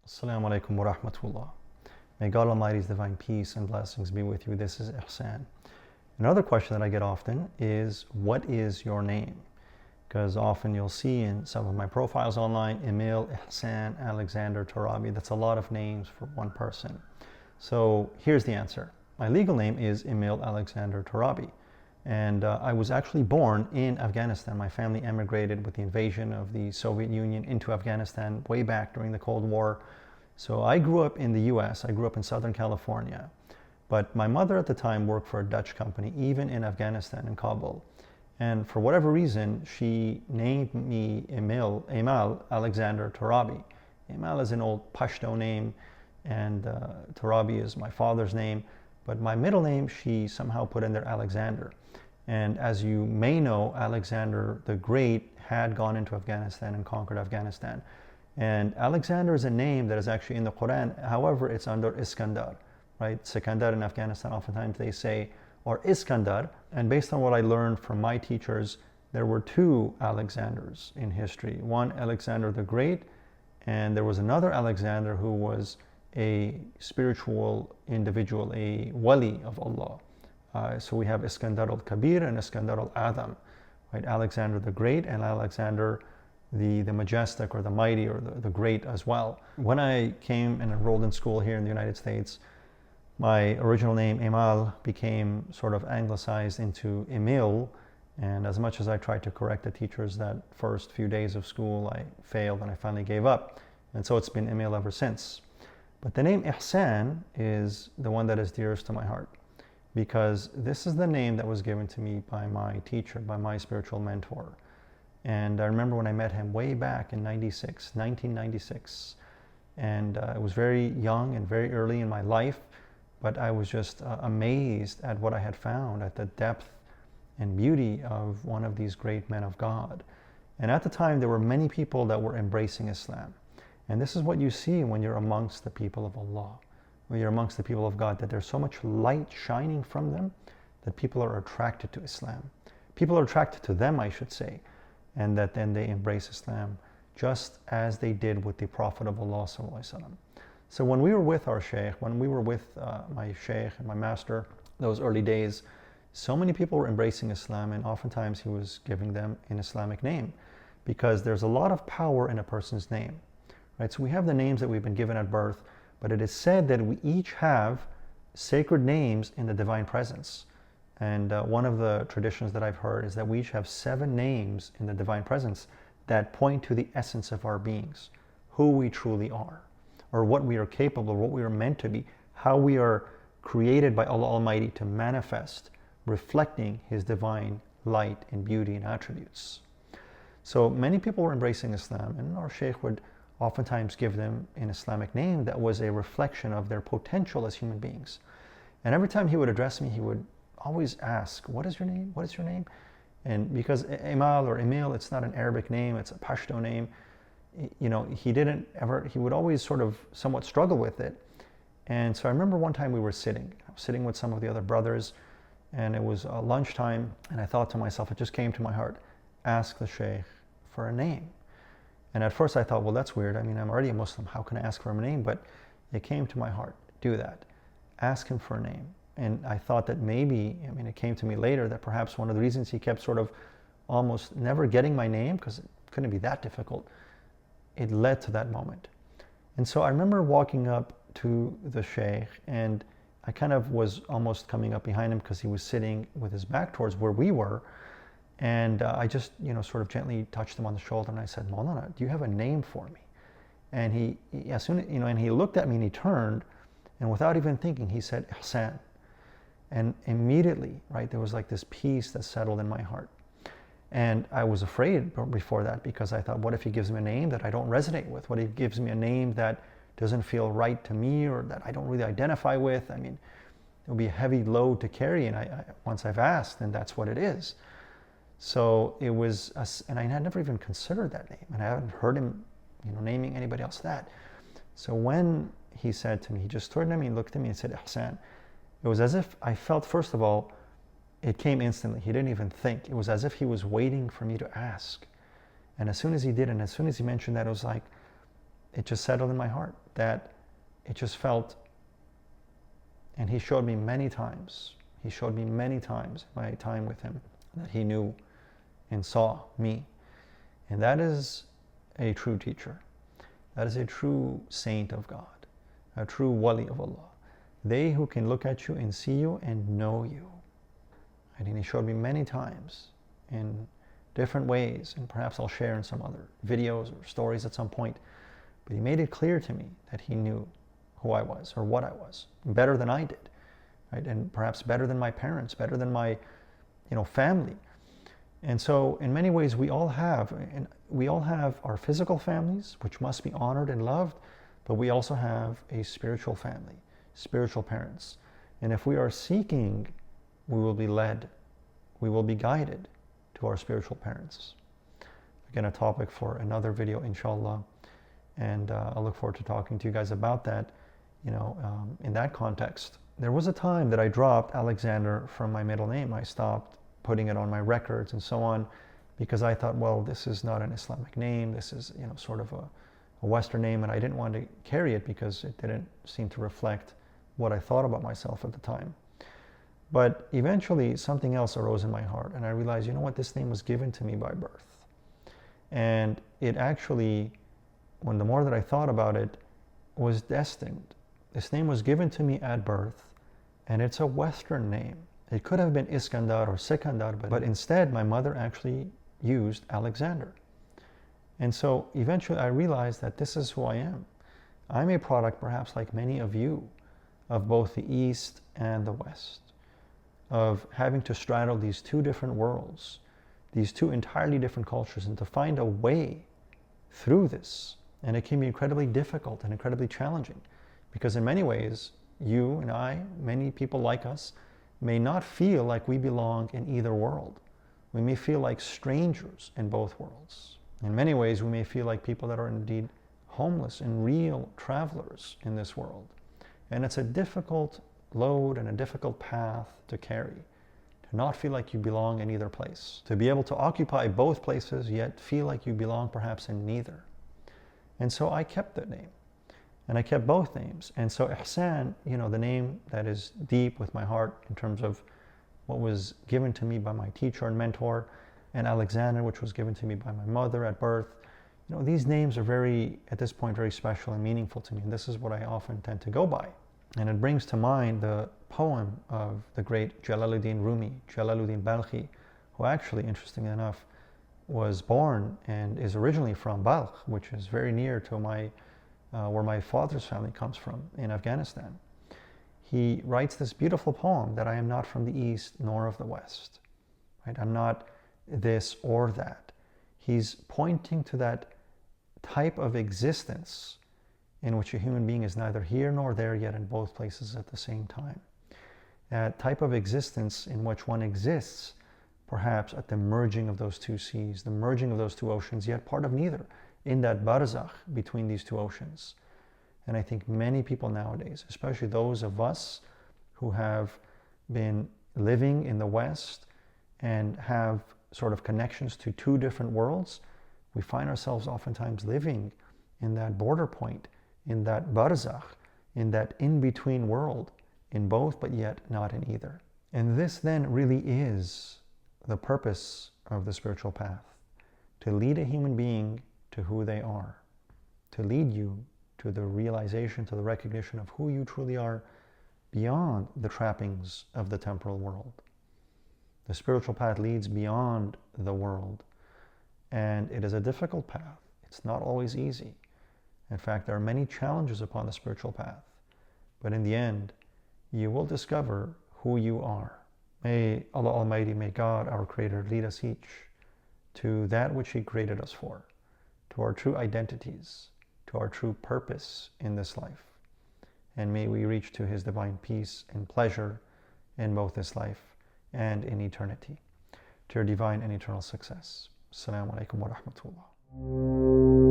Assalamu alaikum wa rahmatullah. May God Almighty's divine peace and blessings be with you. This is Ihsan. Another question that I get often is, what is your name? Because often you'll see in some of my profiles online, Emil, Ihsan, Alexander, Tarabi. That's a lot of names for one person. So here's the answer. My legal name is Emil Alexander Tarabi. And I was actually born in Afghanistan. My family emigrated with the invasion of the Soviet Union into Afghanistan way back during the Cold War. So I grew up in the US. I grew up in Southern California. But my mother at the time worked for a Dutch company, even in Afghanistan, in Kabul. And for whatever reason, she named me Emil Alexander Tarabi. Emil is an old Pashto name, and Tarabi is my father's name. But my middle name, she somehow put in there Alexander. And as you may know, Alexander the Great had gone into Afghanistan and conquered Afghanistan. And Alexander is a name that is actually in the Quran. However, it's under Iskandar, right? Sikandar in Afghanistan, oftentimes they say, or Iskandar. And based on what I learned from my teachers, there were two Alexanders in history. One, Alexander the Great, and there was another Alexander who was a spiritual individual, a wali of Allah. So we have Iskandar al-Kabir and Iskandar al-Adam, right? Alexander the Great and Alexander the majestic, or the mighty, or the great as well. When I came and enrolled in school here in the United States, my original name, Emal, became sort of anglicized into Emil. And as much as I tried to correct the teachers that first few days of school, I failed and I finally gave up. And so it's been Emil ever since. But the name Ihsan is the one that is dearest to my heart, because this is the name that was given to me by my teacher, by my spiritual mentor. And I remember when I met him way back in 1996. And I was very young and very early in my life, but I was just amazed at what I had found, at the depth and beauty of one of these great men of God. And at the time, there were many people that were embracing Islam. And this is what you see when you're amongst the people of Allah, when you're amongst the people of God, that there's so much light shining from them that people are attracted to Islam. People are attracted to them, I should say, and that then they embrace Islam, just as they did with the Prophet of Allah sallallahu alaihi wasallam. So when we were with our Shaykh, when we were with my Shaykh and my master, those early days, so many people were embracing Islam, and oftentimes he was giving them an Islamic name, because there's a lot of power in a person's name, right? So we have the names that we've been given at birth, but it is said that we each have sacred names in the divine presence. And one of the traditions that I've heard is that we each have 7 names in the divine presence that point to the essence of our beings, who we truly are, or what we are capable of, what we are meant to be, how we are created by Allah Almighty to manifest, reflecting His divine light and beauty and attributes. So many people were embracing Islam, and our Shaykh would oftentimes give them an Islamic name that was a reflection of their potential as human beings. And every time he would address me, he would always ask, what is your name? What is your name? And because Emal or Emil, it's not an Arabic name, it's a Pashto name, you know, he would always sort of somewhat struggle with it. And so I remember one time I was sitting with some of the other brothers, and it was lunchtime, and I thought to myself, it just came to my heart, ask the Shaykh for a name. And at first I thought, well, that's weird. I mean, I'm already a Muslim, how can I ask for a name? But it came to my heart, do that. Ask him for a name. And I thought that maybe, I mean, it came to me later that perhaps one of the reasons he kept sort of almost never getting my name, because it couldn't be that difficult, it led to that moment. And so I remember walking up to the Shaykh, and I kind of was almost coming up behind him because he was sitting with his back towards where we were. And I just, sort of gently touched him on the shoulder, and I said, Maulana, do you have a name for me? And he as soon as, and he looked at me and he turned, and without even thinking, he said, Ihsan. And immediately, right, there was like this peace that settled in my heart. And I was afraid before that, because I thought, what if he gives me a name that I don't resonate with? What if he gives me a name that doesn't feel right to me, or that I don't really identify with? I mean, it would be a heavy load to carry, and once I've asked, then that's what it is. So it was, and I had never even considered that name, and I haven't heard him, naming anybody else that. So when he said to me, he just turned at me, looked at me and said, Ihsan, it was as if I felt, first of all, it came instantly. He didn't even think. It was as if he was waiting for me to ask. And as soon as he did, and as soon as he mentioned that, it was like, it just settled in my heart. that it just felt, and he showed me many times my time with him, that he knew and saw me. And that is a true teacher. That is a true saint of God, a true wali of Allah. They who can look at you and see you and know you. And he showed me many times in different ways, and perhaps I'll share in some other videos or stories at some point. But he made it clear to me that he knew who I was or what I was better than I did, right? And perhaps better than my parents, better than my, family. And so in many ways we all have our physical families, which must be honored and loved, but we also have a spiritual family, spiritual parents. And if we are seeking, we will be led, we will be guided to our spiritual parents. Again, a topic for another video, inshallah. And I look forward to talking to you guys about that, in that context. There was a time that I dropped Alexander from my middle name. I stopped putting it on my records and so on, because I thought, well, this is not an Islamic name. This is, sort of a Western name, and I didn't want to carry it because it didn't seem to reflect what I thought about myself at the time. But eventually something else arose in my heart, and I realized, this name was given to me by birth. And it actually, when the more that I thought about it, was destined. This name was given to me at birth, and it's a Western name. It could have been Iskandar or Sikandar, but instead my mother actually used Alexander. And so eventually I realized that this is who I am. I'm a product, perhaps like many of you, of both the East and the West, of having to straddle these two different worlds, these two entirely different cultures, and to find a way through this. And it can be incredibly difficult and incredibly challenging, because in many ways, you and I, many people like us, may not feel like we belong in either world. We may feel like strangers in both worlds. In many ways, we may feel like people that are indeed homeless and real travelers in this world. And it's a difficult load and a difficult path to carry, to not feel like you belong in either place, to be able to occupy both places, yet feel like you belong perhaps in neither. And so I kept that name, and I kept both names. And so Ihsan, the name that is deep with my heart in terms of what was given to me by my teacher and mentor, and Alexander, which was given to me by my mother at birth. These names are very, at this point, very special and meaningful to me. And this is what I often tend to go by. And it brings to mind the poem of the great Jalaluddin Rumi, Jalaluddin Balkhi, who actually, interestingly enough, was born and is originally from Balkh, which is very near to where my father's family comes from in Afghanistan. He writes this beautiful poem that I am not from the East nor of the West. Right? I'm not this or that. He's pointing to that type of existence in which a human being is neither here nor there, yet in both places at the same time. That type of existence in which one exists, perhaps at the merging of those two seas, the merging of those two oceans, yet part of neither, in that barzakh between these two oceans. And I think many people nowadays, especially those of us who have been living in the West and have sort of connections to two different worlds, we find ourselves oftentimes living in that border point, in that barzakh, in that in-between world, in both but yet not in either. And this then really is the purpose of the spiritual path, to lead a human being to who they are, to lead you to the realization, to the recognition of who you truly are beyond the trappings of the temporal world. The spiritual path leads beyond the world, and it is a difficult path. It's not always easy. In fact, there are many challenges upon the spiritual path, but in the end, you will discover who you are. May Allah Almighty, may God, our Creator, lead us each to that which He created us for, to our true identities, to our true purpose in this life. And may we reach to His divine peace and pleasure in both this life and in eternity, to your divine and eternal success. Assalamu alaikum wa rahmatullah.